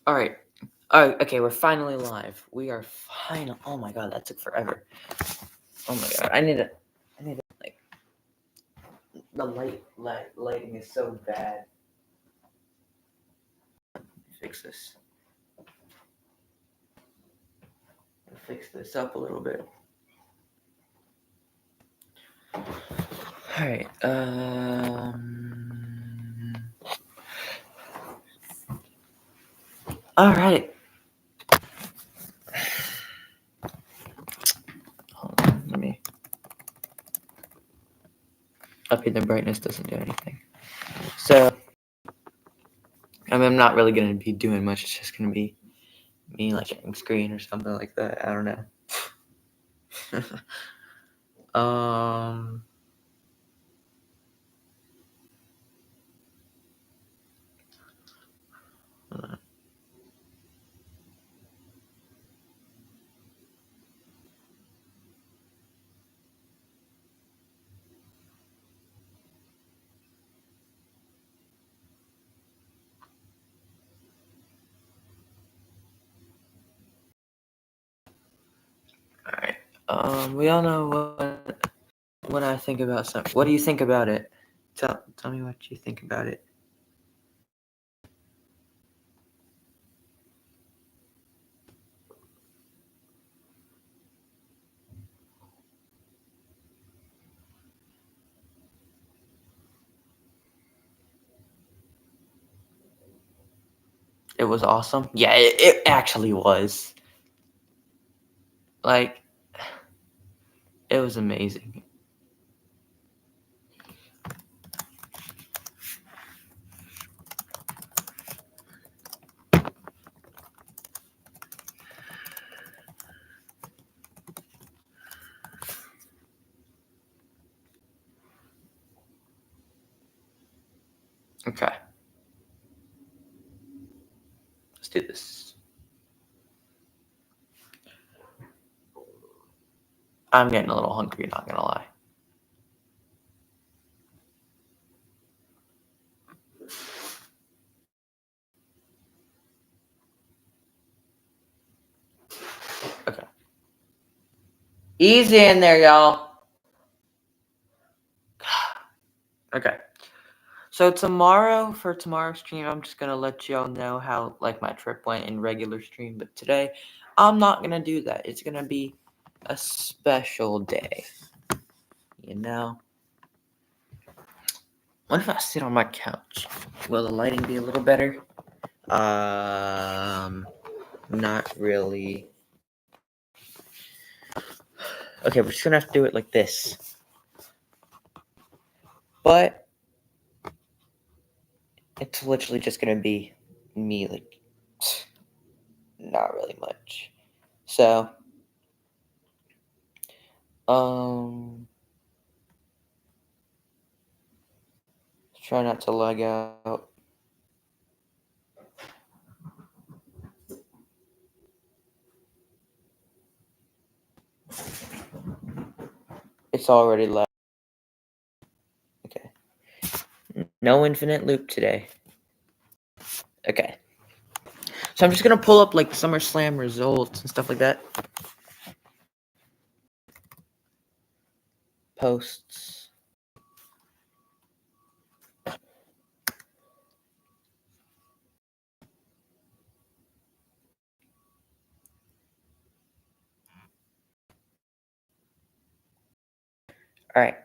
All right. Oh, okay, we're finally live. We are final. Oh my god, that took forever. Oh my god, I need to like the lighting is so bad. Fix this. Fix this up a little bit. All right. All right. Hold on, let me. Okay, the brightness doesn't do anything. So, I mean, I'm not really gonna be doing much. It's just gonna be me like sharing screen or something like that. I don't know. Hold on. All right. We all know what I think about something. What do you think about it? Tell me what you think about it. It was awesome. Yeah, it actually was. Like, it was amazing. Okay. Let's do this. I'm getting a little hungry, not gonna lie. Okay. Easy in there, y'all. Okay. So for tomorrow's stream, I'm just gonna let y'all know how like my trip went in regular stream. But today, I'm not gonna do that. It's gonna be a special day. You know. What if I sit on my couch? Will the lighting be a little better? Not really. Okay, we're just gonna have to do it like this. But it's literally just gonna be me, like, not really much. So, try not to lag out. It's already lag. Okay. No infinite loop today. Okay. So I'm just gonna pull up like SummerSlam results and stuff like that. Posts. All right.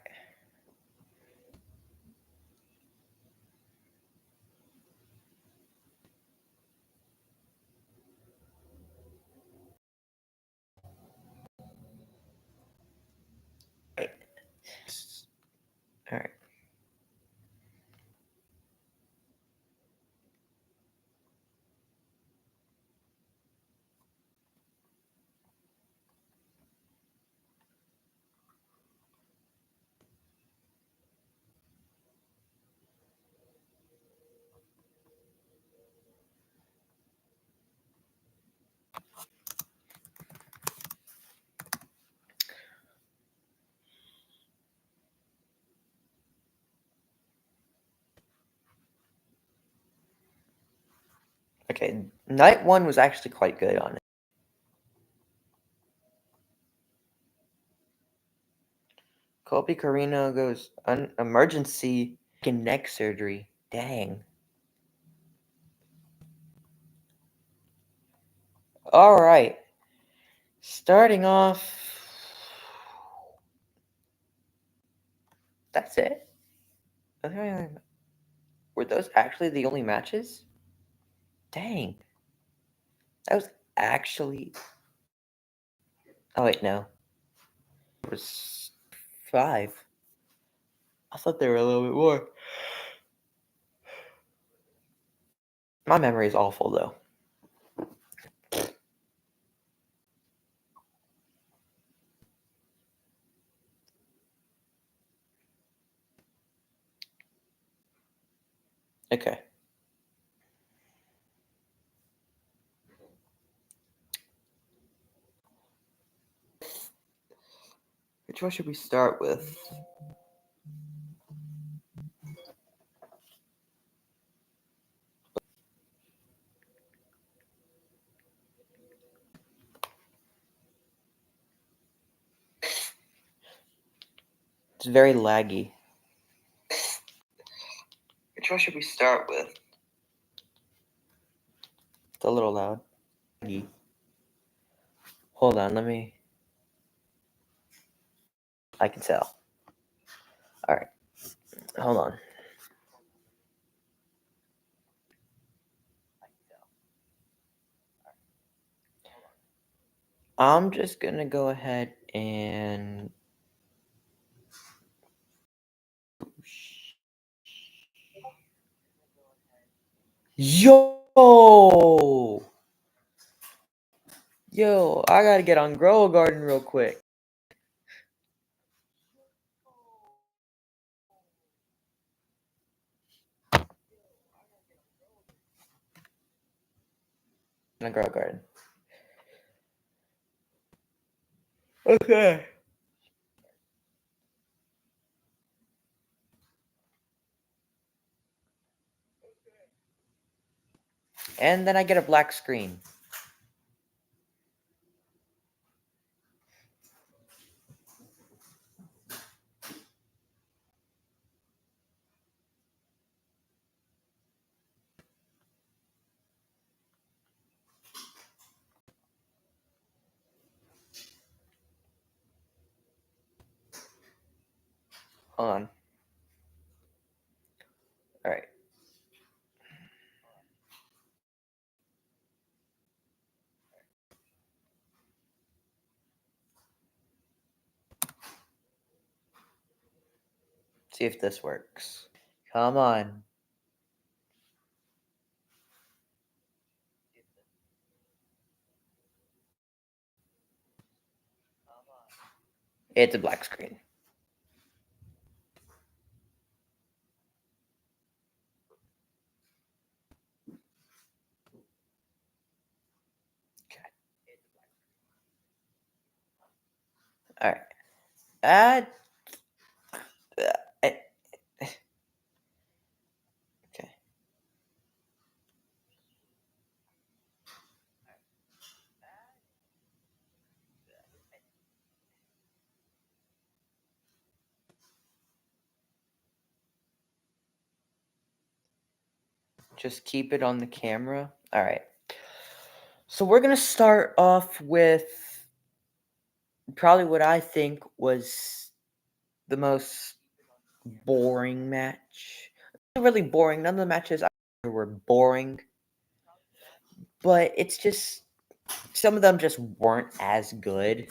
All right. Okay, night one was actually quite good on it. Colby Carino goes emergency neck surgery. Dang. All right. Starting off. That's it. Okay. Were those actually the only matches? Dang. That was actually. Oh, wait, no. It was 5. I thought they were a little bit more. My memory is awful, though. Okay. Which one should we start with? It's very laggy. Which one should we start with? It's a little loud. Hold on, let me. I can tell. Alright. Hold on. I'm just gonna go ahead and. Yo! Yo, I gotta get on Grow a Garden real quick. On Grow a Garden. Okay. And then I get a black screen. Hold on. Alright. See if this works. Come on. It's a black screen. Okay. Alright. Add. Okay. Just keep it on the camera. Alright. So we're gonna start off with probably what I think was the most boring match. Not really boring. None of the matches were boring. But it's just some of them just weren't as good.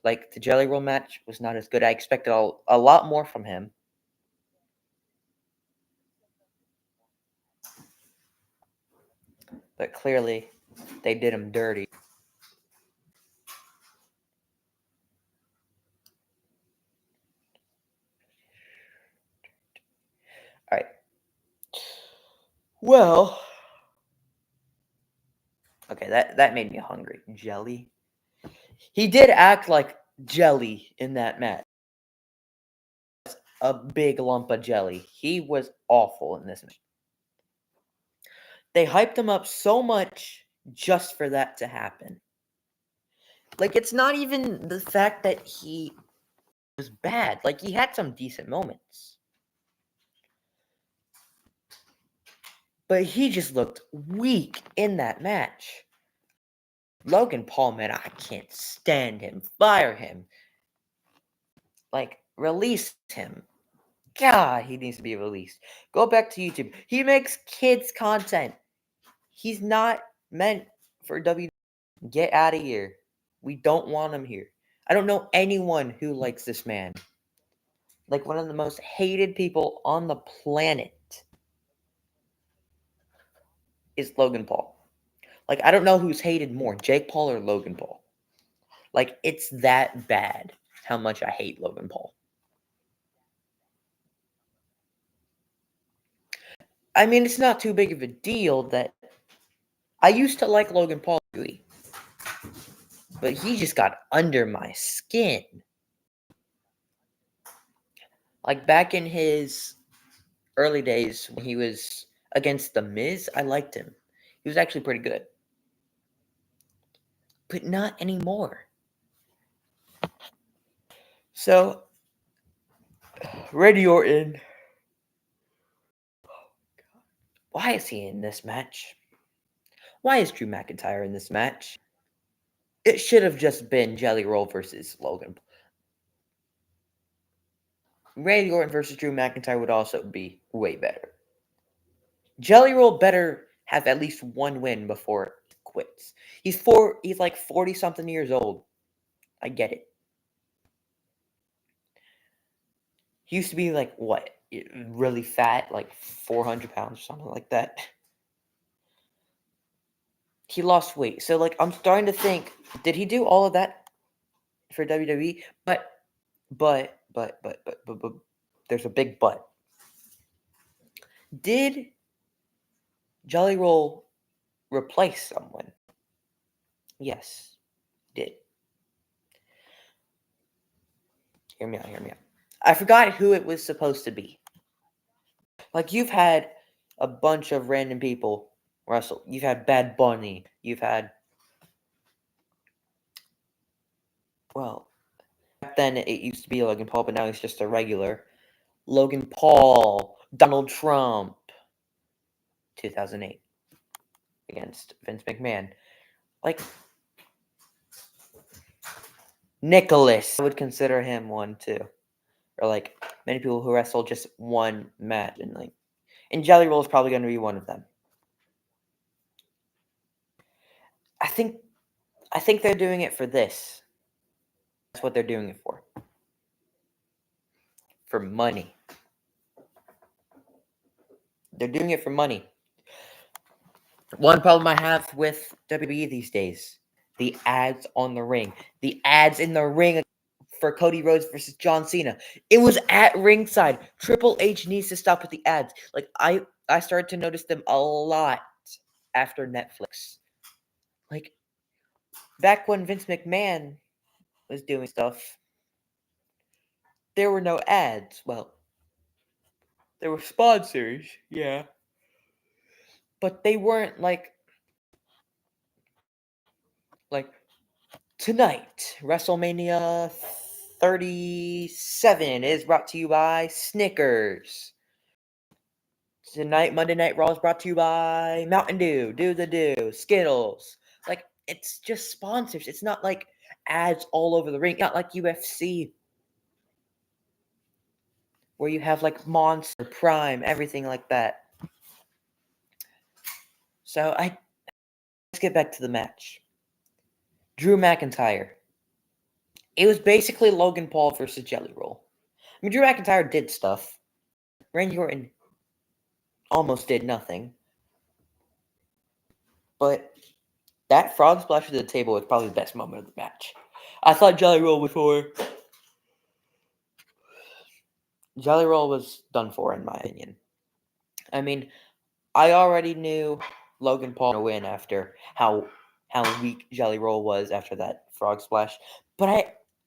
Like the Jelly Roll match was not as good. I expected a lot more from him. But clearly, they did him dirty. All right. Well, okay, that made me hungry. Jelly. He did act like jelly in that match. A big lump of jelly. He was awful in this match. They hyped him up so much just for that to happen. Like, it's not even the fact that he was bad. Like, he had some decent moments. But he just looked weak in that match. Logan Paul, man, I can't stand him. Fire him. Like, release him. God, he needs to be released. Go back to YouTube. He makes kids content. He's not meant for WWE. Get out of here. We don't want him here. I don't know anyone who likes this man. Like, one of the most hated people on the planet is Logan Paul. Like, I don't know who's hated more, Jake Paul or Logan Paul. Like, it's that bad how much I hate Logan Paul. I mean, it's not too big of a deal that I used to like Logan Paul, but he just got under my skin. Like, back in his early days when he was against The Miz, I liked him. He was actually pretty good. But not anymore. So, Randy Orton. Why is he in this match? Why is Drew McIntyre in this match? It should have just been Jelly Roll versus Logan. Randy Orton versus Drew McIntyre would also be way better. Jelly Roll better have at least one win before he quits. He's like 40-something years old. I get it. He used to be like, what? Really fat, like 400 pounds or something like that. He lost weight. So, like, I'm starting to think, did he do all of that for WWE? But, there's a big but. Did Jelly Roll replace someone? Yes, did. Hear me out. I forgot who it was supposed to be. Like, you've had a bunch of random people wrestle. You've had Bad Bunny. You've had, well, back then it used to be Logan Paul, but now he's just a regular. Logan Paul, Donald Trump, 2008 against Vince McMahon. Like, Nicholas, I would consider him one too. Or like many people who wrestle just one match, and Jelly Roll is probably going to be one of them. I think they're doing it for this. That's what they're doing it for. For money. They're doing it for money. One problem I have with WWE these days, the ads on the ring. The ads in the ring for Cody Rhodes versus John Cena. It was at ringside. Triple H needs to stop with the ads. Like, I started to notice them a lot after Netflix. Like, back when Vince McMahon was doing stuff, there were no ads. Well, there were sponsors, yeah. But they weren't like tonight, WrestleMania 37 is brought to you by Snickers. Tonight, Monday Night Raw is brought to you by Mountain Dew, Do the Do, Skittles. Like, it's just sponsors. It's not like ads all over the ring. Not like UFC, where you have like Monster, Prime, everything like that. So let's get back to the match. Drew McIntyre. It was basically Logan Paul versus Jelly Roll. I mean, Drew McIntyre did stuff. Randy Orton almost did nothing. But that frog splash to the table was probably the best moment of the match. I thought Jelly Roll before. Jelly Roll was done for, in my opinion. I mean, I already knew Logan Paul would win after how weak Jelly Roll was after that frog splash. But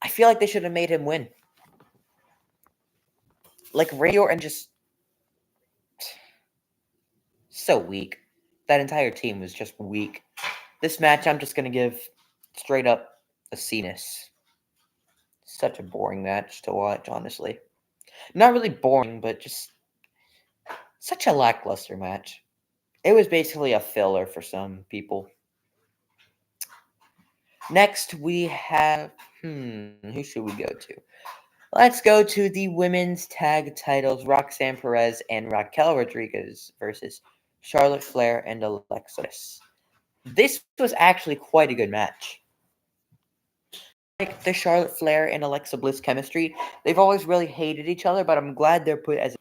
I feel like they should have made him win. Like, Randy Orton just so weak. that entire team was just weak. This match, I'm just gonna give straight up a C-ness. Such a boring match to watch, honestly. Not really boring, but just such a lackluster match. It was basically a filler for some people. Next, we have who should we go to? Let's go to the women's tag titles: Roxanne Perez and Raquel Rodriguez versus Charlotte Flair and Alexa Bliss. This was actually quite a good match. Like the Charlotte Flair and Alexa Bliss chemistry, they've always really hated each other, but I'm glad they're put as.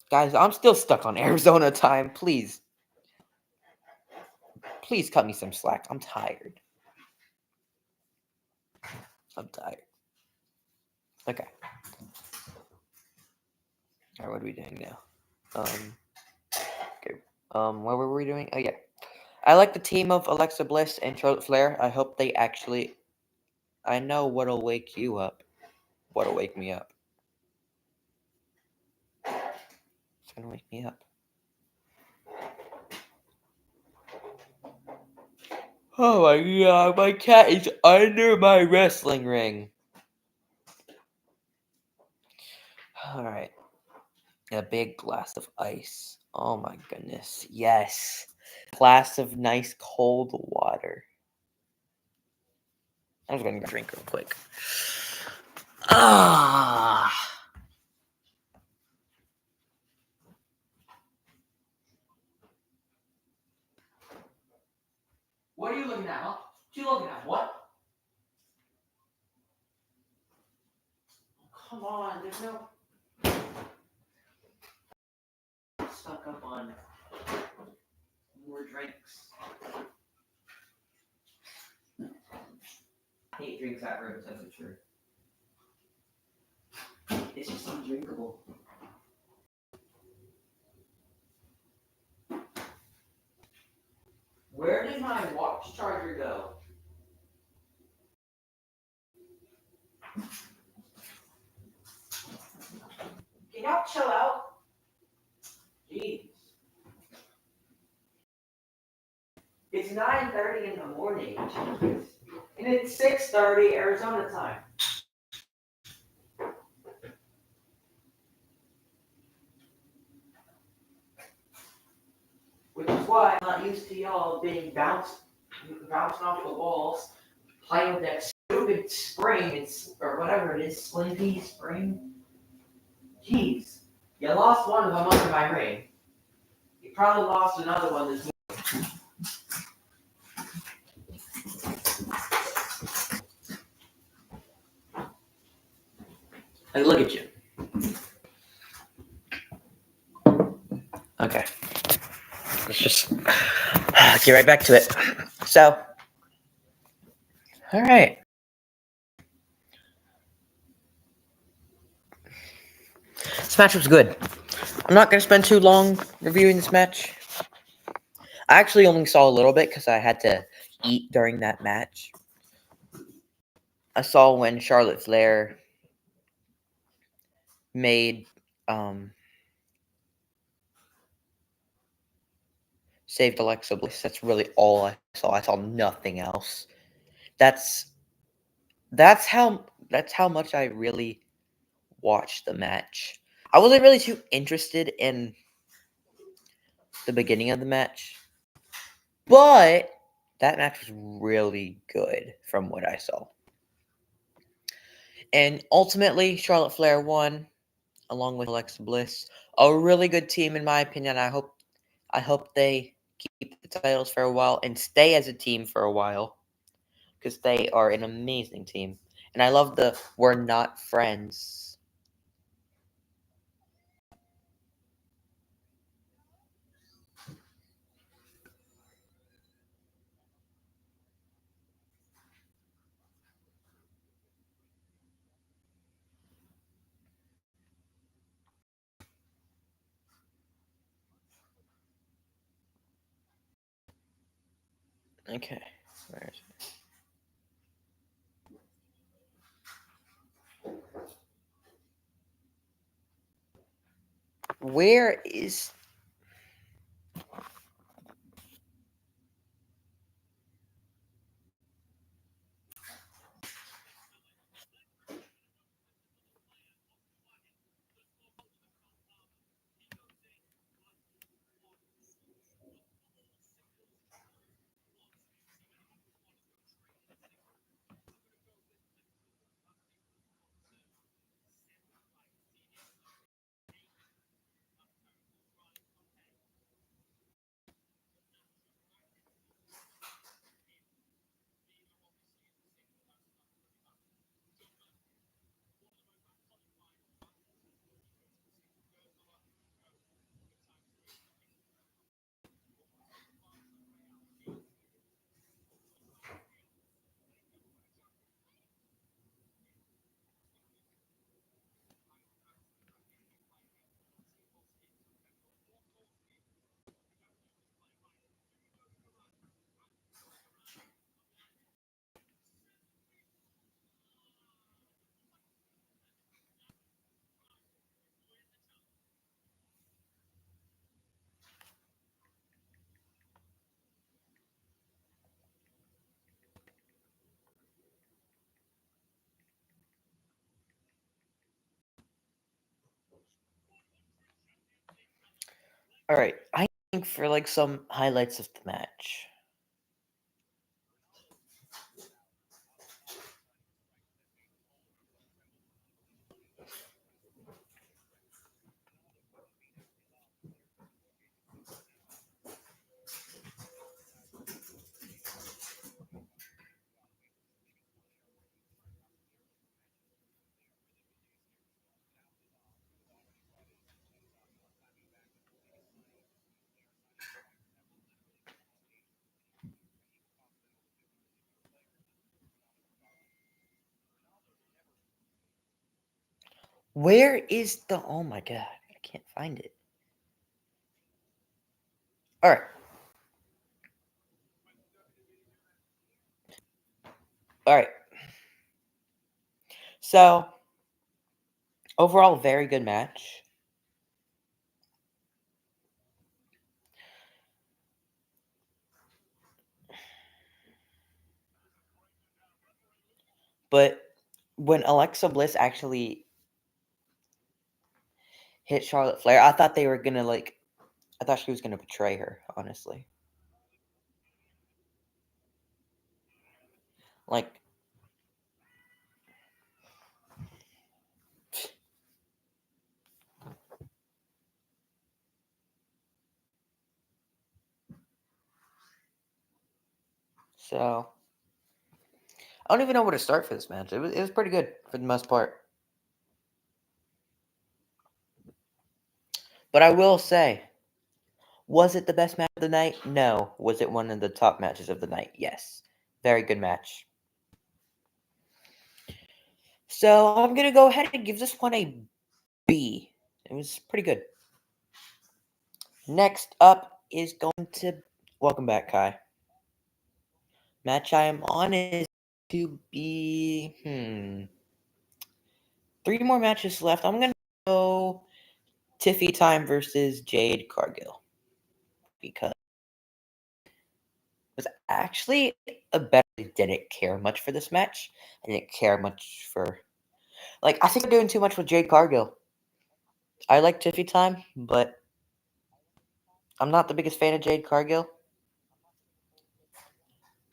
Guys, I'm still stuck on Arizona time. Please cut me some slack. I'm tired. Okay. All right, what are we doing now? Okay. What were we doing? Oh yeah. I like the team of Alexa Bliss and Charlotte Flair. I hope they actually. I know what'll wake you up. What'll wake me up? It's gonna wake me up. Oh my god, my cat is under my wrestling ring. Alright. A big glass of ice. Oh my goodness. Yes. Glass of nice cold water. I'm just gonna drink real quick. Ah. What are you looking at, huh? What you looking at? What? Come on, there's no stuck up on more drinks. I hate drinks at room temperature. It's just undrinkable. Where did my watch charger go? Can y'all chill out? Jeez. It's 9:30 in the morning. And it's 6:30 Arizona time. Which is why I'm not used to y'all being bouncing off the walls, playing with that stupid spring, or whatever it is, slinky spring. Jeez. You lost one of them under my ring. You probably lost another one this morning. Hey, look at you. Okay. Let's just get right back to it. So, all right. This match was good. I'm not going to spend too long reviewing this match. I actually only saw a little bit because I had to eat during that match. I saw when Charlotte Flair made saved Alexa Bliss. That's really all I saw. I saw nothing else. That's how much I really watched the match. I wasn't really too interested in the beginning of the match, but that match was really good from what I saw. And ultimately, Charlotte Flair won along with Alexa Bliss. A really good team, in my opinion. I hope they keep the titles for a while and stay as a team for a while because they are an amazing team. And I love the "we're not friends." Okay, where is it? Where is... Alright, I think for, like, some highlights of the match. Where is the... Oh my god, I can't find it. Alright. Alright. So, overall, very good match. But when Alexa Bliss actually hit Charlotte Flair, I thought they were gonna, like... I thought she was gonna betray her, honestly. Like... So... I don't even know where to start for this match. It was pretty good, for the most part. But I will say... Was it the best match of the night? No. Was it one of the top matches of the night? Yes. Very good match. So, I'm gonna go ahead and give this one a B. It was pretty good. Next up is going to... Welcome back, Kai. Match I am on is to be... 3 more matches left. I'm gonna go Tiffy Time versus Jade Cargill. Because it was actually a better... I didn't care much for this match. I didn't care much for... Like, I think I'm doing too much with Jade Cargill. I like Tiffy Time, but I'm not the biggest fan of Jade Cargill.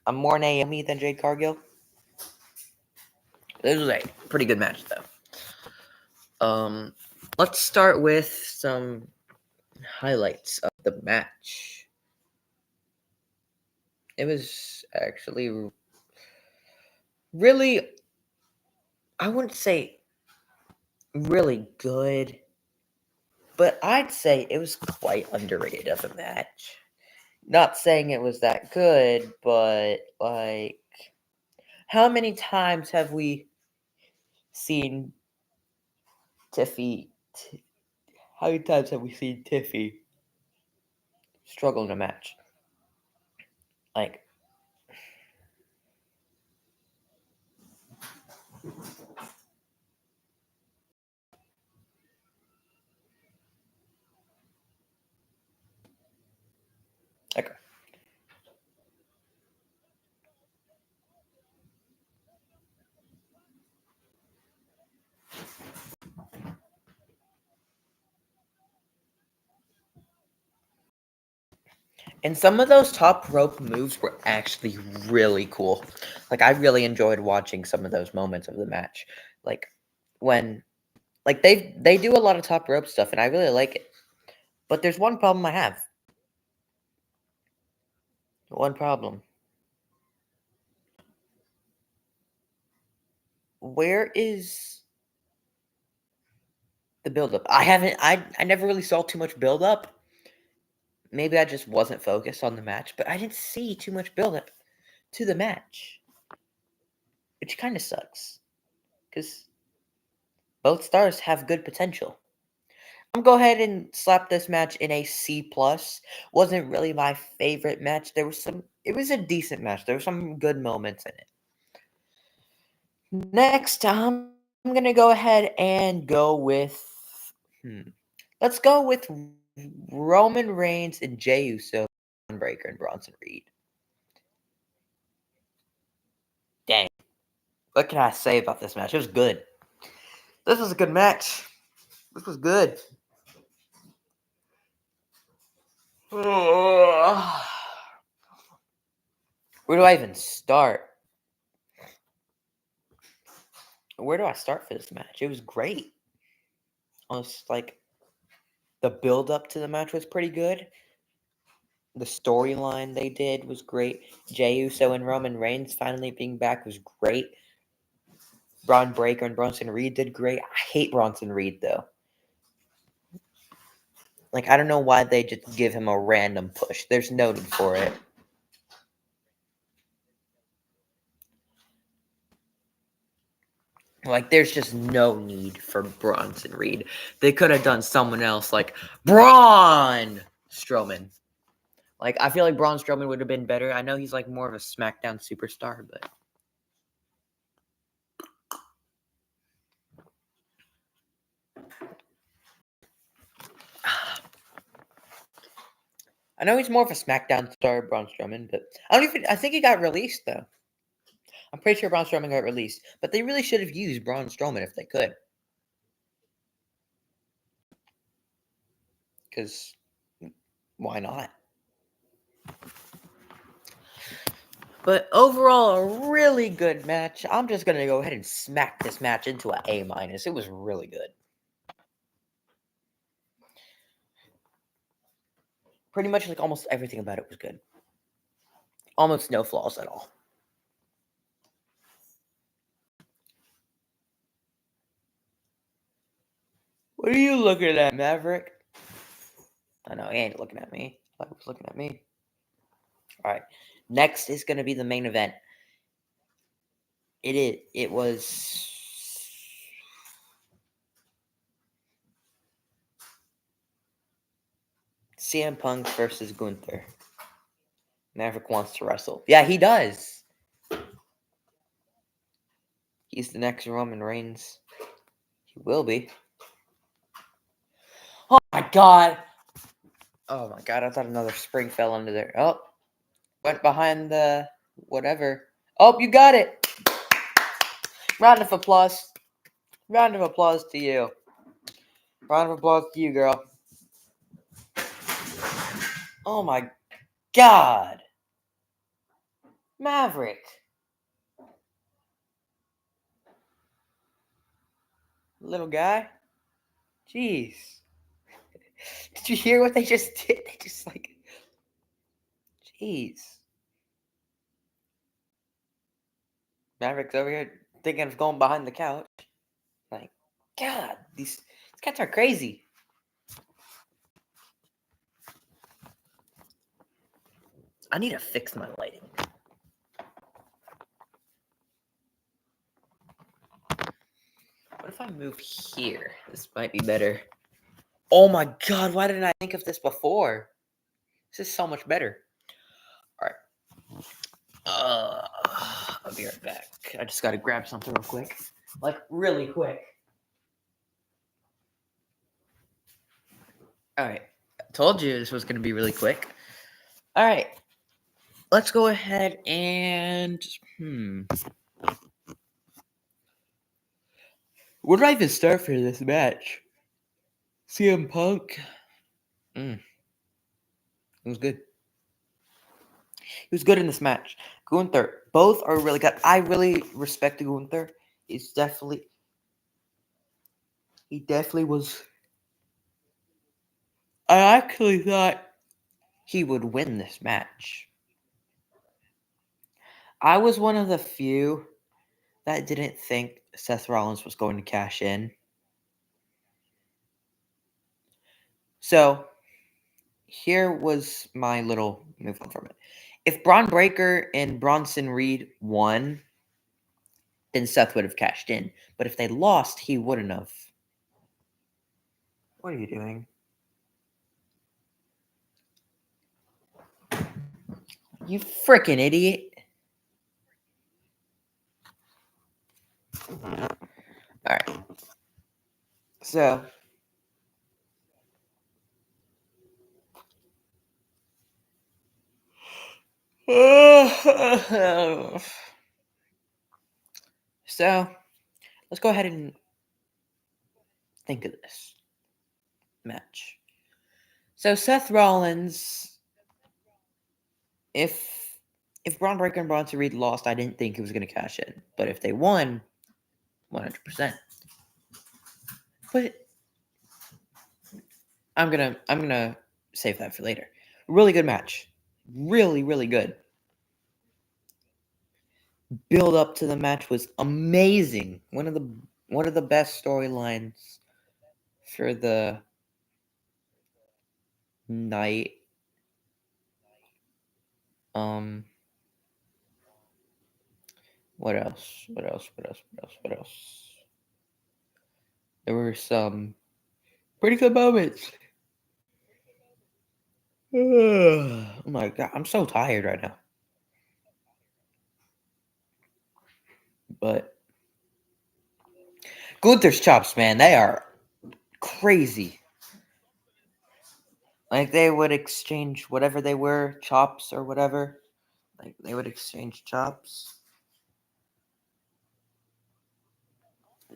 I'm more Naomi than Jade Cargill. This was a pretty good match, though. Let's start with some highlights of the match. It was actually really... I wouldn't say really good, but I'd say it was quite underrated of a match. Not saying it was that good, but, like... How many times have we seen Tiffy... How many times have we seen Tiffy struggle in a match? Like... Okay. And some of those top rope moves were actually really cool. Like I really enjoyed watching some of those moments of the match. Like when like they do a lot of top rope stuff and I really like it. But there's one problem I have. One problem. Where is the build-up? I never really saw too much build-up. Maybe I just wasn't focused on the match, but I didn't see too much build-up to the match. Which kind of sucks. Because both stars have good potential. I'm gonna go ahead and slap this match in a C plus. Wasn't really my favorite match. It was a decent match. There were some good moments in it. Next, I'm gonna go ahead and go with let's go with Roman Reigns and Jey Uso, Breaker and Bronson Reed. Dang, what can I say about this match? It was good. This was a good match. This was good. Where do I even start? Where do I start for this match? It was great. Almost like the build up to the match was pretty good. The storyline they did was great. Jey Uso and Roman Reigns finally being back was great. Braun Breaker and Bronson Reed did great. I hate Bronson Reed though. Like I don't know why they just give him a random push. There's no need for it. Like there's just no need for Bronson Reed. They could have done someone else like Braun Strowman. Like I feel like Braun Strowman would have been better. I know he's like more of a SmackDown superstar, but I know he's more of a SmackDown star, Braun Strowman, but I think he got released though. I'm pretty sure Braun Strowman got released, but they really should have used Braun Strowman if they could. Because why not? But overall, a really good match. I'm just gonna go ahead and smack this match into an A minus. It was really good. Pretty much like almost everything about it was good. Almost no flaws at all. What are you looking at, Maverick? I know he ain't looking at me. I was looking at me. All right. Next is gonna be the main event. It was CM Punk versus Gunther. Maverick wants to wrestle. Yeah, he does. He's the next Roman Reigns. He will be. Oh my god. Oh my god, I thought another spring fell under there. Oh, went behind the whatever. Oh, you got it. Round of applause. Round of applause to you. Round of applause to you, girl. Oh my god. Maverick. Little guy. Jeez. Did you hear what they just did? They just like. Jeez. Maverick's over here thinking of going behind the couch. Like, God, these cats are crazy. I need to fix my lighting. What if I move here? This might be better. Oh my god, why didn't I think of this before? This is so much better. Alright. I'll be right back. I just gotta grab something real quick. Like, really quick. Alright. I told you this was gonna be really quick. All right. Let's go ahead and where do I even start for this match? CM Punk. It was good. He was good in this match. Gunther. Both are really good. I really respect Gunther. He definitely was. I actually thought he would win this match. I was one of the few that didn't think Seth Rollins was going to cash in. So, here was my little move on from it. If Braun Breaker and Bronson Reed won, then Seth would have cashed in. But if they lost, he wouldn't have. What are you doing? You freaking idiot. Alright. So. So, let's go ahead and think of this match. So, Seth Rollins, if Braun Breaker and Bronson Reed lost, I didn't think he was going to cash in. But if they won, 100%. But I'm gonna save that for later. Really good match. Really, really good. Build up to the match was amazing. One of the best storylines for the night. What else? What else? What else? What else? What else? There were some pretty good moments. Oh my god, I'm so tired right now. But Gunther's chops, man, they are crazy. Like they would exchange whatever they were, chops or whatever. Like they would exchange chops.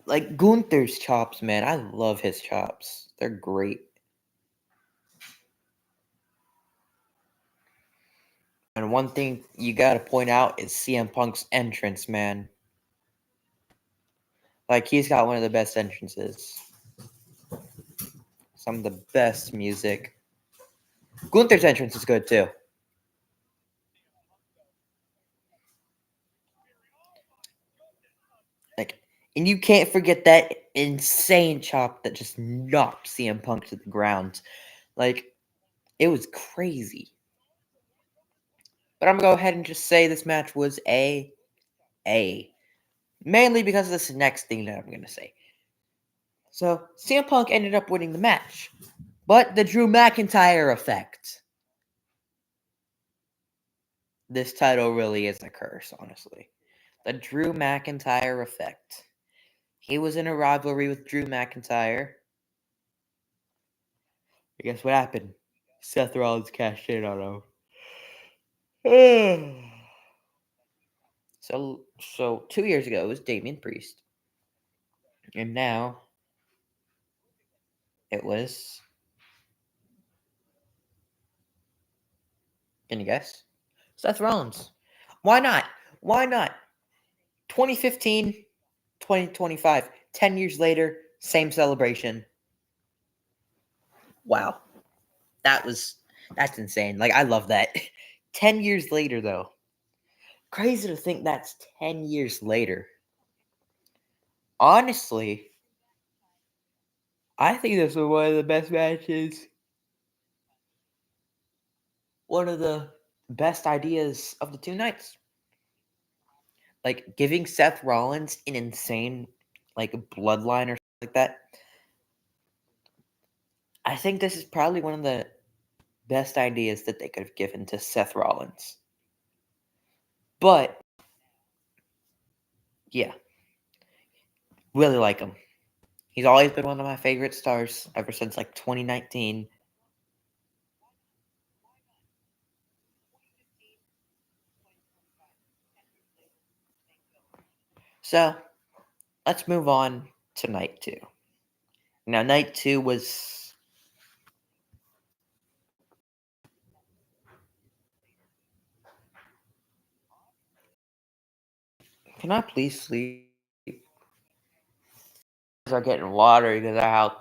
Like Gunther's chops, man. I love his chops. They're great. And one thing you gotta point out is CM Punk's entrance, man. Like he's got one of the best entrances. Some of the best music. Gunther's entrance is good too. Like, and you can't forget that insane chop that just knocked CM Punk to the ground. Like, it was crazy. But I'm gonna go ahead and just say this match was A. Mainly because of this next thing that I'm gonna say. So CM Punk ended up winning the match. But the Drew McIntyre effect. This title really is a curse, honestly. The Drew McIntyre effect. He was in a rivalry with Drew McIntyre. I guess what happened? Seth Rollins cashed in on him. So 2 years ago it was Damian Priest. And now it was, can you guess? Seth Rollins. Why not? Why not? 2015, 2025, 10 years later, same celebration. Wow. That's insane. Like, I love that. 10 years later, though. Crazy to think that's 10 years later. Honestly, I think this was one of the best matches. One of the best ideas of the two nights. Like, giving Seth Rollins an insane, like, bloodline or something like that. I think this is probably one of the best ideas that they could have given to Seth Rollins. But, yeah. Really like him. He's always been one of my favorite stars ever since, like, 2019. So let's move on to night 2. Now, night 2 was. Can I please sleep? Are getting watery because of how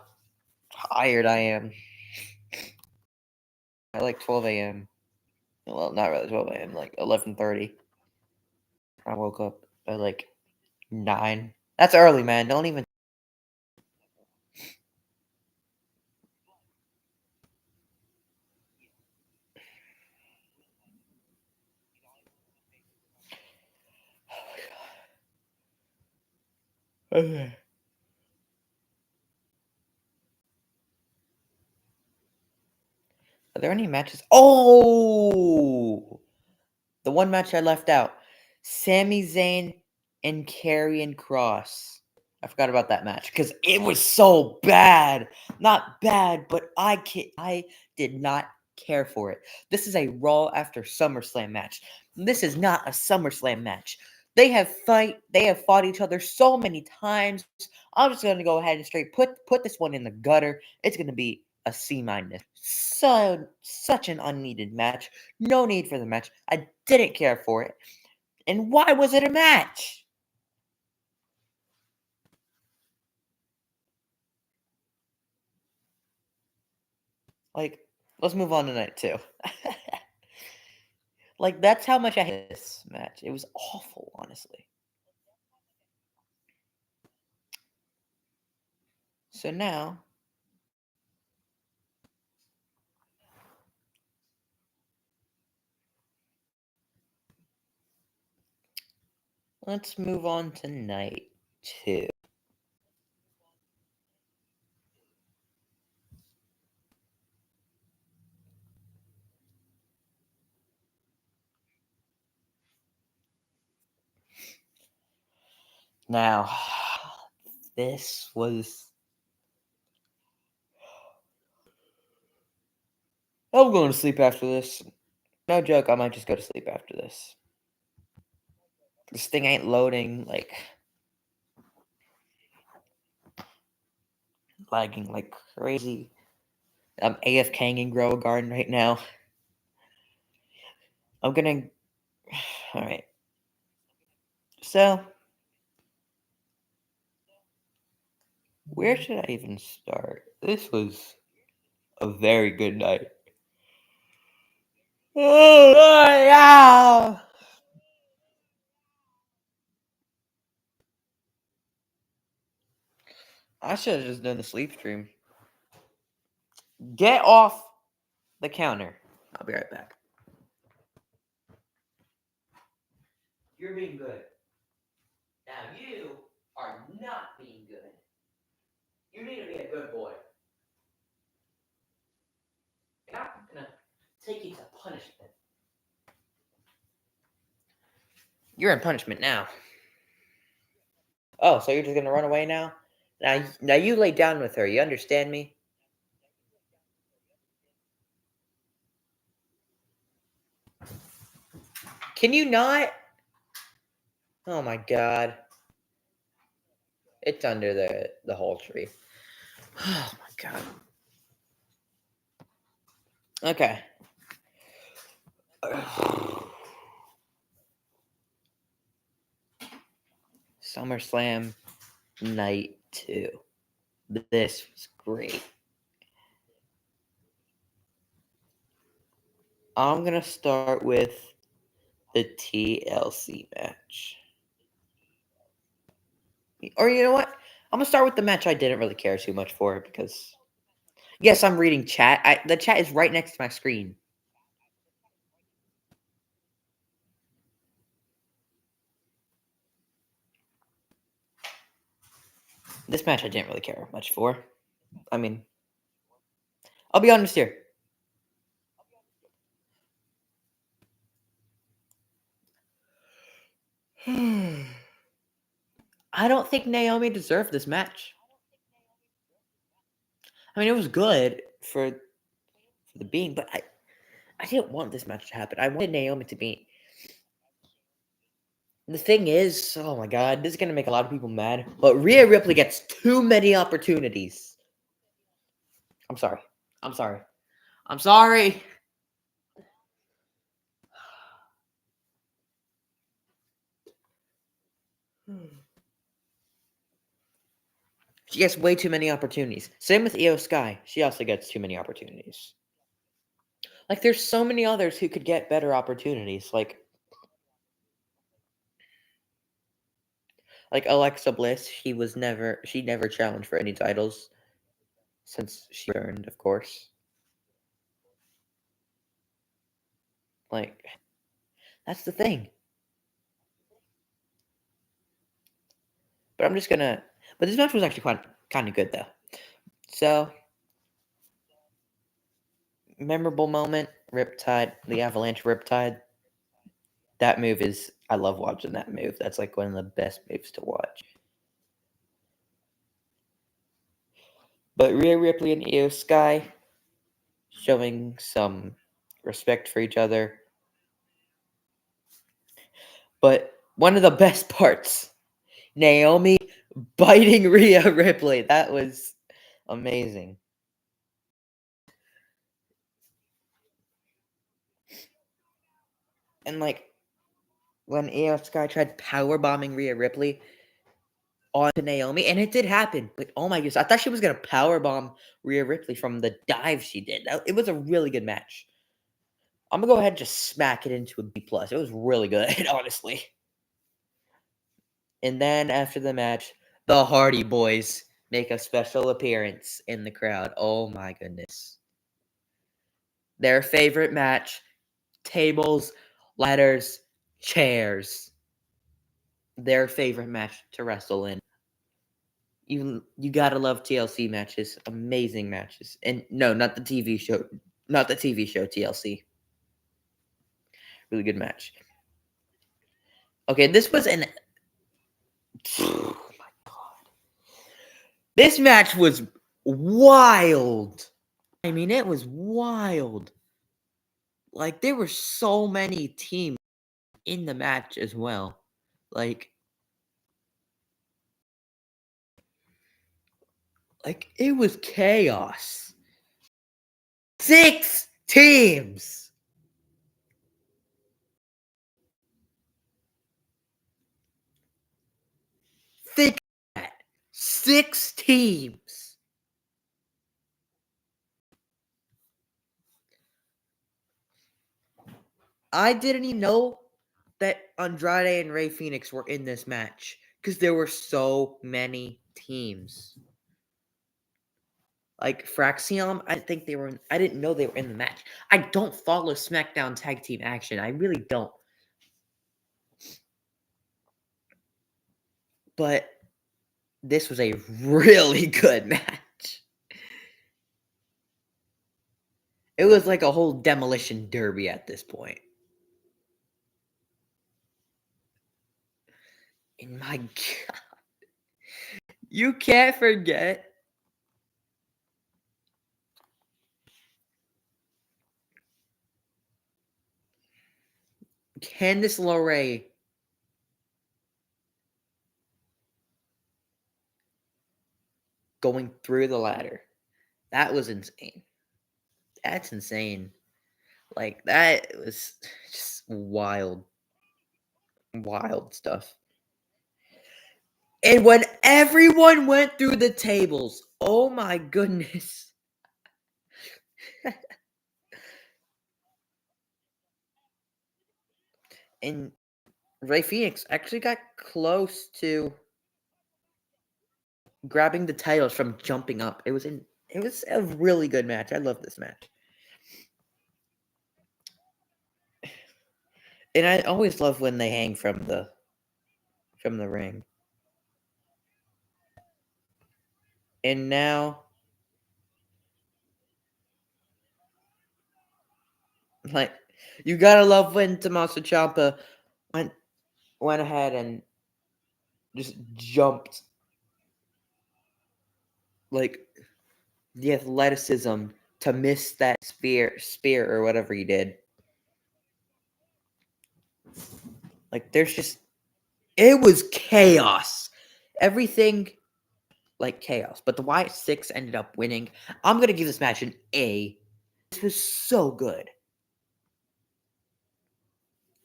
tired I am. At like 12 a.m. Well, not really 12 a.m. Like 11:30. I woke up at like 9. That's early, man. Don't even. Okay. Are there any matches? Oh, the one match I left out: Sami Zayn and Karrion Cross. I forgot about that match because it was so bad. Not bad, but I did not care for it. This is a Raw after SummerSlam match. This is not a SummerSlam match. They have fought each other so many times. I'm just gonna go ahead and straight put this one in the gutter. It's gonna be a C minus. Such an unneeded match. No need for the match. I didn't care for it. And why was it a match? Like, let's move on to night 2. Like, that's how much I hate this match. It was awful, honestly. So now, let's move on to night 2. Now, this was. I'm going to sleep after this. No joke, I might just go to sleep after this. This thing ain't loading, like, lagging like crazy. I'm AFKing in Grow a Garden right now. I'm gonna. Alright. So, where should I even start? This was a very good night. Oh, yeah. I should have just done the sleep stream. Get off the counter. I'll be right back. You're being good. Now you are not being good. You need to be a good boy. And I'm gonna take you to punishment. You're in punishment now. Oh, so you're just gonna run away now? Now you lay down with her. You understand me? Can you not? Oh my god. It's under the whole tree. Oh my god. Okay. SummerSlam night 2. This was great. I'm gonna start with the TLC match. Or you know what? I'm gonna start with the match I didn't really care too much for because yes, I'm reading chat. The chat is right next to my screen. This match I didn't really care much for. I mean, I'll be honest here. I don't think Naomi deserved this match. I mean, it was good for the being, but I didn't want this match to happen. I wanted Naomi to be. The thing is, oh my god, this is gonna make a lot of people mad, but Rhea Ripley gets too many opportunities. I'm sorry. I'm sorry. I'm sorry. She gets way too many opportunities. Same with Io Sky. She also gets too many opportunities. Like, there's so many others who could get better opportunities. Like Alexa Bliss, she never challenged for any titles since she returned, of course. Like, that's the thing. But I'm just gonna. But this match was actually kind of good though. So memorable moment, Riptide, the Avalanche Riptide. That move is. I love watching that move. That's like one of the best moves to watch. But Rhea Ripley and Io Sky showing some respect for each other. But one of the best parts, Naomi biting Rhea Ripley. That was amazing. And like when Io Sky tried power bombing Rhea Ripley onto Naomi, and it did happen. But oh my goodness, I thought she was gonna power bomb Rhea Ripley from the dive she did. It was a really good match. I'm gonna go ahead and just smack it into a B plus. It was really good, honestly. And then after the match, the Hardy Boys make a special appearance in the crowd. Oh my goodness. Their favorite match, tables, ladders, chairs. Their favorite match to wrestle in. You gotta love TLC matches. Amazing matches. And no, not the TV show. Not the TV show TLC. Really good match. Okay, this was an oh my god. This match was wild. I mean, it was wild. Like, there were so many teams in the match as well. Like, it was chaos. 6 teams! Think of that. 6 teams. I didn't even know that Andrade and Rey Fenix were in this match because there were so many teams. Like Fraxium, I didn't know they were in the match. I don't follow SmackDown tag team action. I really don't. But this was a really good match. It was like a whole demolition derby at this point. And my god. You can't forget Candice LeRae going through the ladder. That was insane. That's insane. Like, that was just wild. Wild stuff. And when everyone went through the tables, oh my goodness. And Rey Fenix actually got close to grabbing the titles from jumping up. It was a really good match. I love this match. And I always love when they hang from the ring. And now like you gotta love when Tommaso Ciampa went ahead and just jumped like the athleticism to miss that spear or whatever he did. Like there's just It was chaos. Everything like chaos. But the Wyatt Six ended up winning. I'm gonna give this match an A. This was so good.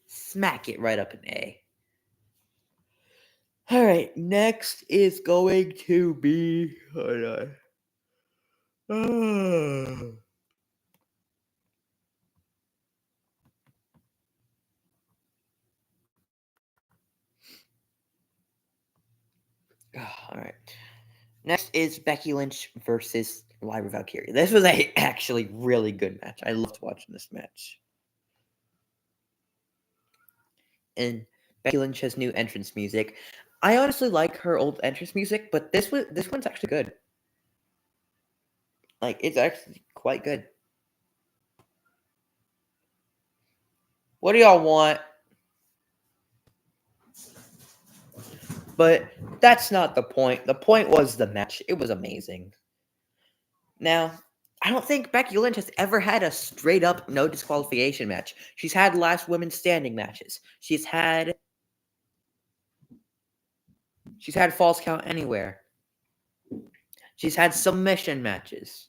Smack it right up an A. Alright, next is going to be. Hold on. Alright. Next is Becky Lynch versus Lyra Valkyria. This was a actually really good match. I loved watching this match. And Becky Lynch has new entrance music. I honestly like her old entrance music, but this one's actually good. Like, it's actually quite good. What do y'all want? But that's not the point. The point was the match. It was amazing. Now, I don't think Becky Lynch has ever had a straight up no disqualification match. She's had last women standing matches. She's had false count anywhere. She's had submission matches.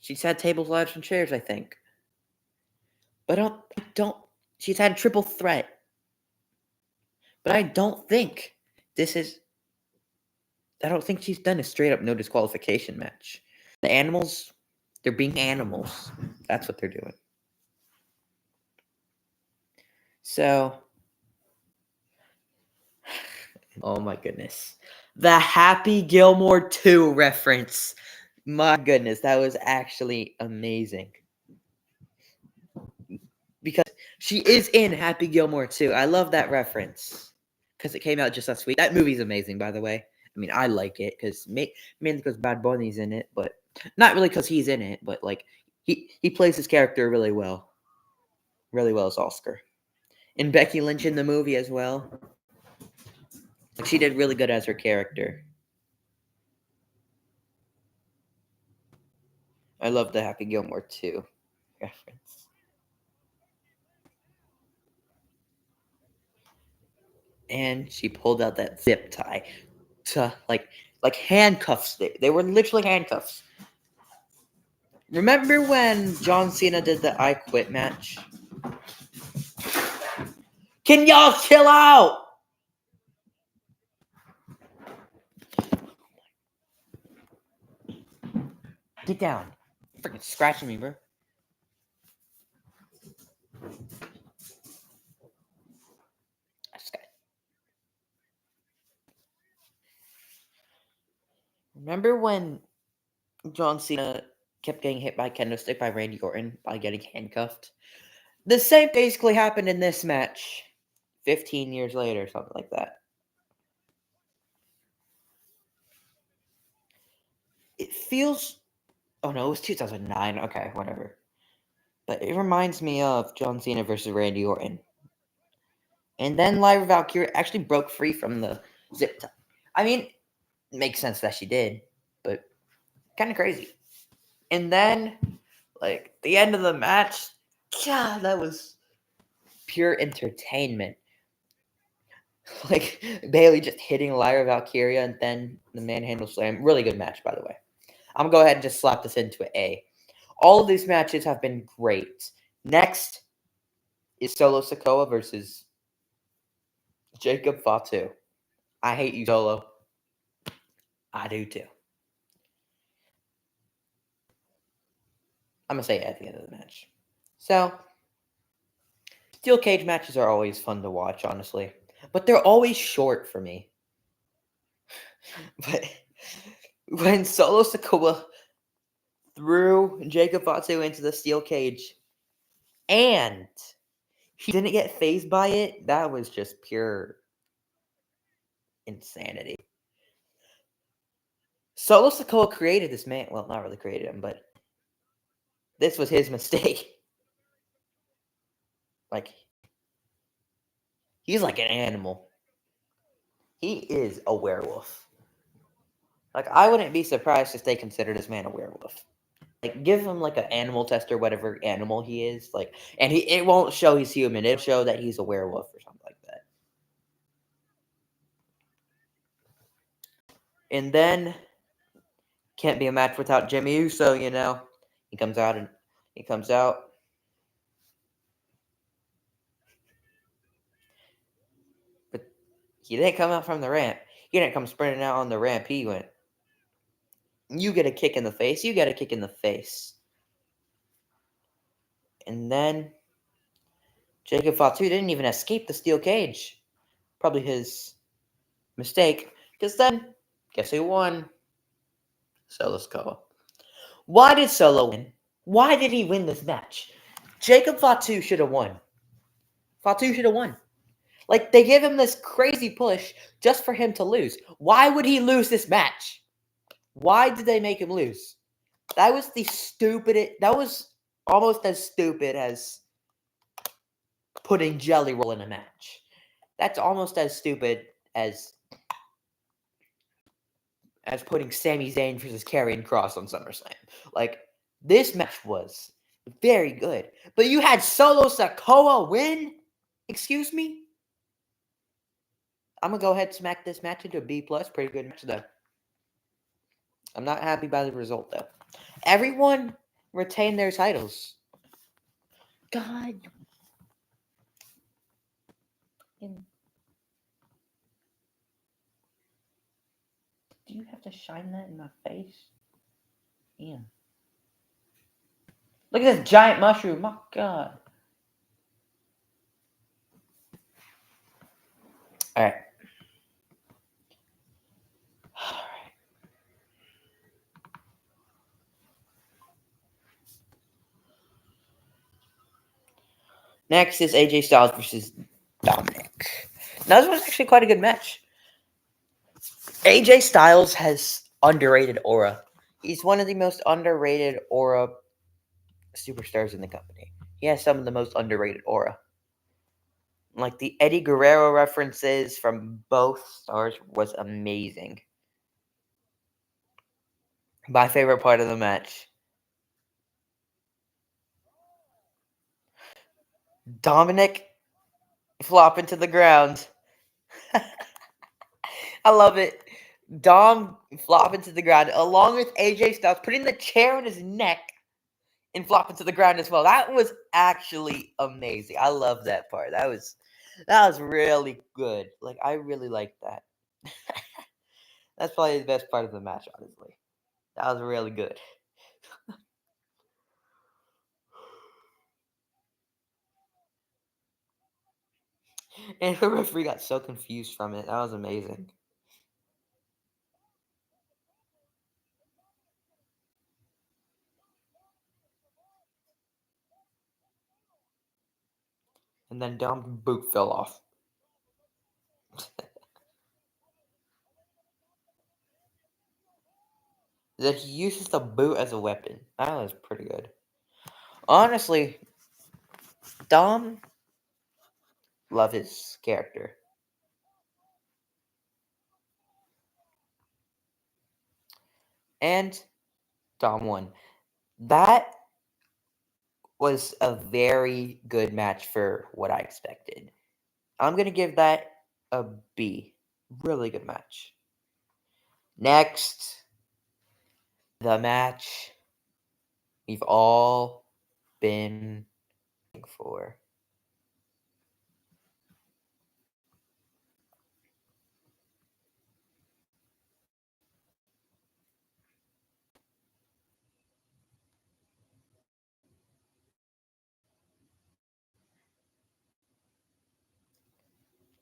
She's had tables, ladders, and chairs, I think. But I don't. She's had triple threat. But I don't think this is. I don't think she's done a straight up no disqualification match. The animals, they're being animals. That's what they're doing. So, oh my goodness. The Happy Gilmore 2 reference. My goodness, that was actually amazing. Because she is in Happy Gilmore 2. I love that reference. Because it came out just last week. That movie's amazing, by the way. I mean, I like it because mainly because Bad Bunny's in it, but not really because he's in it, but like he plays his character really well as Oscar. And Becky Lynch in the movie as well. Like, she did really good as her character. I love the Happy Gilmore 2 reference. And she pulled out that zip tie to like handcuffs. They were literally handcuffs. Remember when John Cena did the I Quit match? Can y'all chill out? Get down. You're freaking scratching me, bro. Remember when John Cena kept getting hit by a kendo stick by Randy Orton by getting handcuffed? The same basically happened in this match 15 years later, something like that. It feels... Oh no, it was 2009. Okay, whatever. But it reminds me of John Cena versus Randy Orton. And then Lyra Valkyria actually broke free from the zip tie. I mean, it makes sense that she did, but kind of crazy. And then, like, the end of the match, God, that was pure entertainment. Like, Bayley just hitting Lyra Valkyria and then the manhandle slam. Really good match, by the way. I'm going to go ahead and just slap this into an A. All of these matches have been great. Next is Solo Sikoa versus Jacob Fatu. I hate you, Solo. I do too. I'm going to say it at the end of the match. So, steel cage matches are always fun to watch, honestly. But they're always short for me. But when Solo Sikoa threw Jacob Fatu into the steel cage and he didn't get fazed by it, that was just pure insanity. Solo Sikoa created this man. Well, not really created him, but this was his mistake. Like, he's like an animal. He is a werewolf. Like, I wouldn't be surprised if they consider this man a werewolf. Like, give him, like, an animal test or whatever animal he is, like, and it won't show he's human, it'll show that he's a werewolf or something like that. And then, can't be a match without Jimmy Uso, you know? He comes out and he comes out. But he didn't come out from the ramp. He didn't come sprinting out on the ramp, he went, "You get a kick in the face, you get a kick in the face." And then, Jacob Fatu didn't even escape the steel cage. Probably his mistake, because then, guess who won? Solo Sikoa. Why did Solo win? Why did he win this match? Jacob Fatu should have won. Fatu should have won. Like, they give him this crazy push just for him to lose. Why would he lose this match? Why did they make him lose? That was the stupidest. That was almost as stupid as putting Jelly Roll in a match. That's almost as stupid as putting Sami Zayn versus Karrion Kross on SummerSlam. Like, this match was very good. But you had Solo Sikoa win? Excuse me? I'm going to go ahead and smack this match into a B+. Pretty good match, though. I'm not happy by the result, though. Everyone retained their titles. God. Do you have to shine that in my face? Yeah. Look at this giant mushroom. My God. All right. Next is AJ Styles versus Dominic. Now, this was actually quite a good match. AJ Styles has underrated aura. He's one of the most underrated aura superstars in the company. He has some of the most underrated aura. Like, the Eddie Guerrero references from both stars was amazing. My favorite part of the match. Dominic flopping to the ground. I love it. Dom flopping to the ground along with AJ Styles putting the chair on his neck and flopping to the ground as well. That was actually amazing. I love that part. That was really good. Like, I really liked that. That's probably the best part of the match, honestly. That was really good. And the referee got so confused from it. That was amazing. And then Dom's boot fell off. That he uses the boot as a weapon. That was pretty good. Honestly, Dom, love his character. And Dom won. That was a very good match for what I expected. I'm going to give that a B. Really good match. Next, the match we've all been waiting for.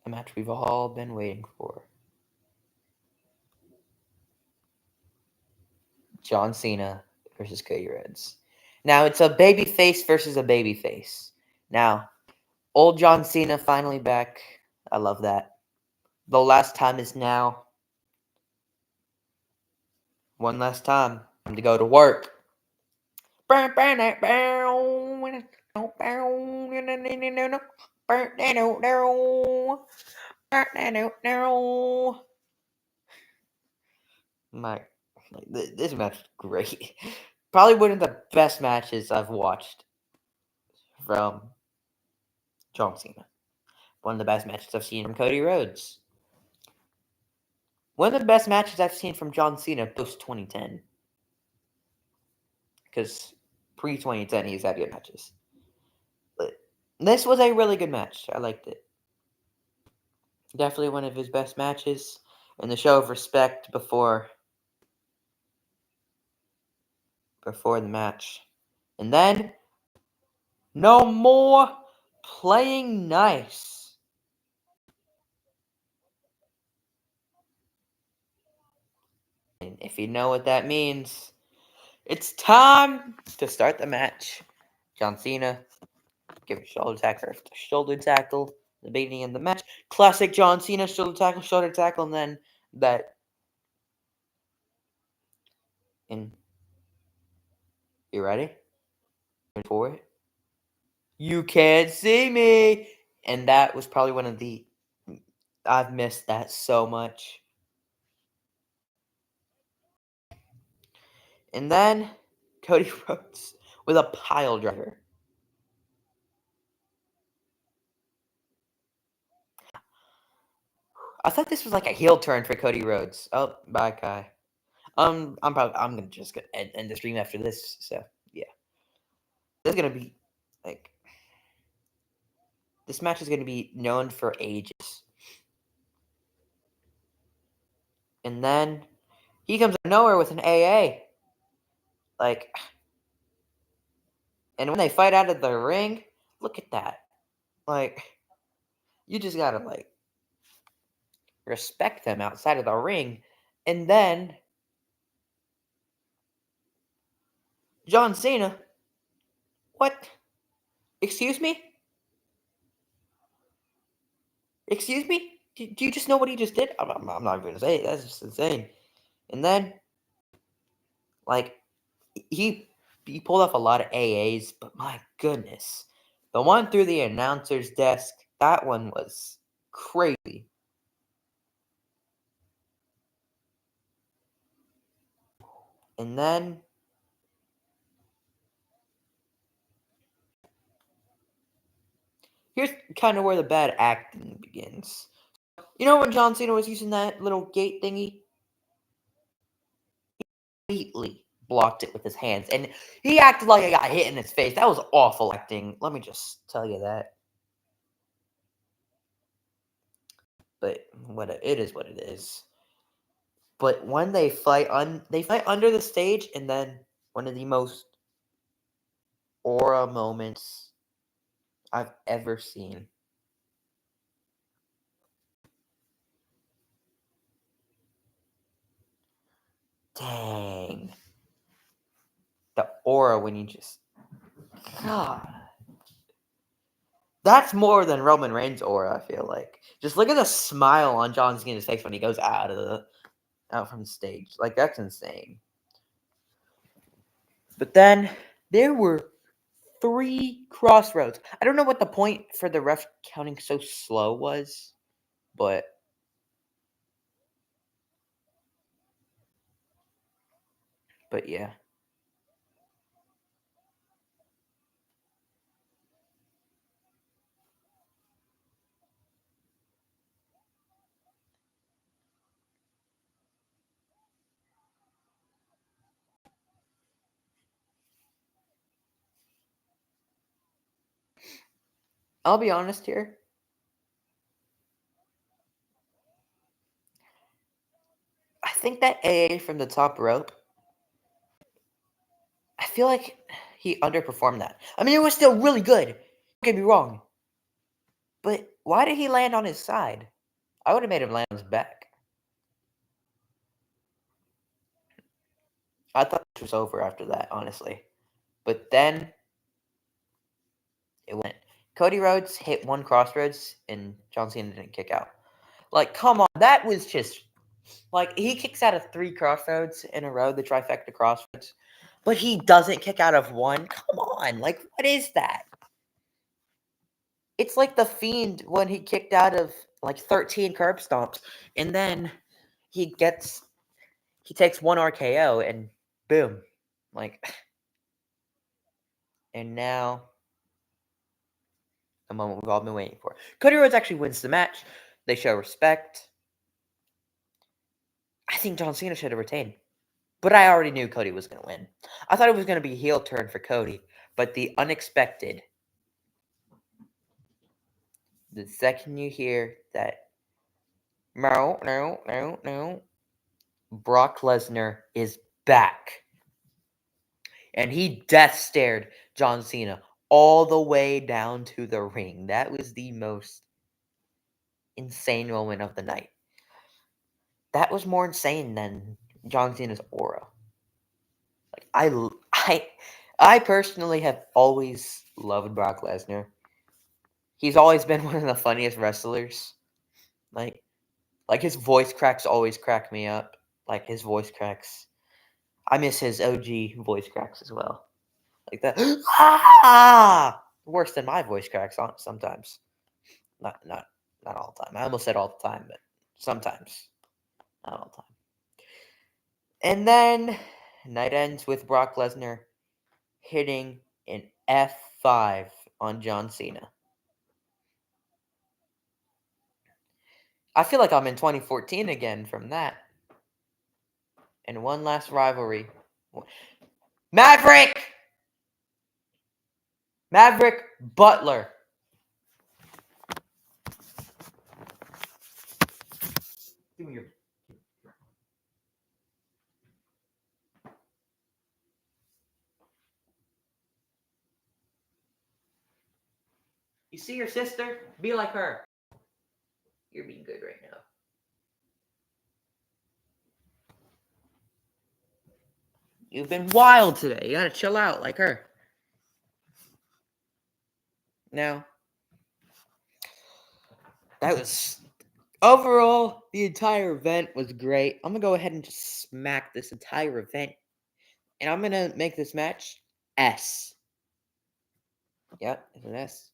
The match we've all been waiting for. John Cena versus Cody Rhodes. Now, it's a babyface versus a babyface. Now, old John Cena finally back. I love that. The last time is now. One last time. Time to go to work. My, this match is great. Probably one of the best matches I've watched from John Cena. One of the best matches I've seen from Cody Rhodes. One of the best matches I've seen from John Cena post 2010. Because pre 2010, he's had good matches. But this was a really good match. I liked it. Definitely one of his best matches. And the show of respect before the match. And then, no more playing nice. And if you know what that means, it's time to start the match. John Cena, give a shoulder tackle, the beginning of the match. Classic John Cena, shoulder tackle, and then that. And you ready? For it? You can't see me! And that was probably one of the. I've missed that so much. And then Cody Rhodes with a pile driver. I thought this was like a heel turn for Cody Rhodes. Oh, bye, Kai. I'm gonna just end the stream after this. So yeah, this is gonna be like this match is gonna be known for ages. And then he comes out of nowhere with an AA. Like, and when they fight out of the ring, look at that. Like, you just gotta like respect them outside of the ring. And then John Cena. What? Excuse me? Excuse me? Do you just know what he just did? I'm not even gonna say it. That's just insane. And then, like, he pulled off a lot of AAs, but my goodness, the one through the announcer's desk, that one was crazy. And then here's kind of where the bad acting begins. You know when John Cena was using that little gate thingy? He completely blocked it with his hands, and he acted like I got hit in his face. That was awful acting. Let me just tell you that. But it is what it is. But when they fight under the stage, and then one of the most aura moments I've ever seen. Dang. The aura when you just God. That's more than Roman Reigns' aura, I feel like. Just look at the smile on John Cena's face when he goes out from the stage. Like, that's insane. But then there were 3 crossroads. I don't know what the point for the ref counting so slow was, but yeah. I'll be honest here. I think that AA from the top rope, I feel like he underperformed that. I mean, it was still really good. Don't get me wrong. But why did he land on his side? I would have made him land on his back. I thought this was over after that, honestly. But then it went. Cody Rhodes hit 1 crossroads, and John Cena didn't kick out. Like, come on. That was just... Like, he kicks out of 3 crossroads in a row, the trifecta crossroads. But he doesn't kick out of 1? Come on. Like, what is that? It's like The Fiend when he kicked out of, like, 13 curb stomps. And then he takes 1 RKO, and boom. And now, the moment we've all been waiting for. Cody Rhodes actually wins the match. They show respect. I think John Cena should have retained. But I already knew Cody was going to win. I thought it was going to be a heel turn for Cody. But the unexpected, the second you hear that, no, Brock Lesnar is back. And he death stared John Cena all the way down to the ring. That was the most insane moment of the night. That was more insane than John Cena's aura. I personally have always loved Brock Lesnar. He's always been one of the funniest wrestlers. Like his voice cracks always crack me up. Like his voice cracks. I miss his OG voice cracks as well. Like that. Ah! Worse than my voice cracks sometimes. Not all the time. I almost said all the time, but sometimes. Not all the time. And then night ends with Brock Lesnar hitting an F5 on John Cena. I feel like I'm in 2014 again from that. And one last rivalry. Maverick Butler. Give me your. You see your sister? Be like her. You're being good right now. You've been wild today. You gotta chill out like her. Now, that was overall, the entire event was great. I'm gonna go ahead and just smack this entire event. And I'm gonna make this match S. Yep, it's an S.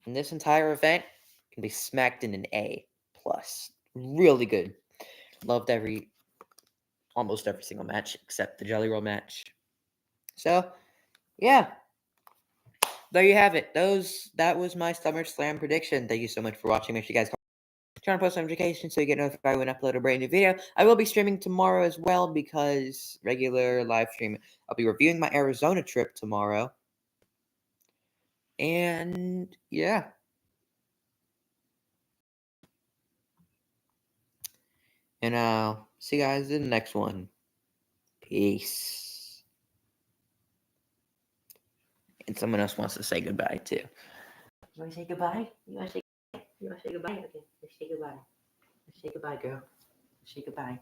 And this entire event can be smacked in an A plus. Really good. Loved almost every single match except the Jelly Roll match. So, yeah. There you have it. That was my SummerSlam prediction. Thank you so much for watching. Make sure you guys turn on post notifications so you get notified when I upload a brand new video. I will be streaming tomorrow as well because regular live stream. I'll be reviewing my Arizona trip tomorrow. And yeah. And I'll see you guys in the next one. Peace. And someone else wants to say goodbye too. You want to say goodbye? You want to say goodbye? Okay, let's say goodbye. Let's say goodbye, girl. Let's say goodbye.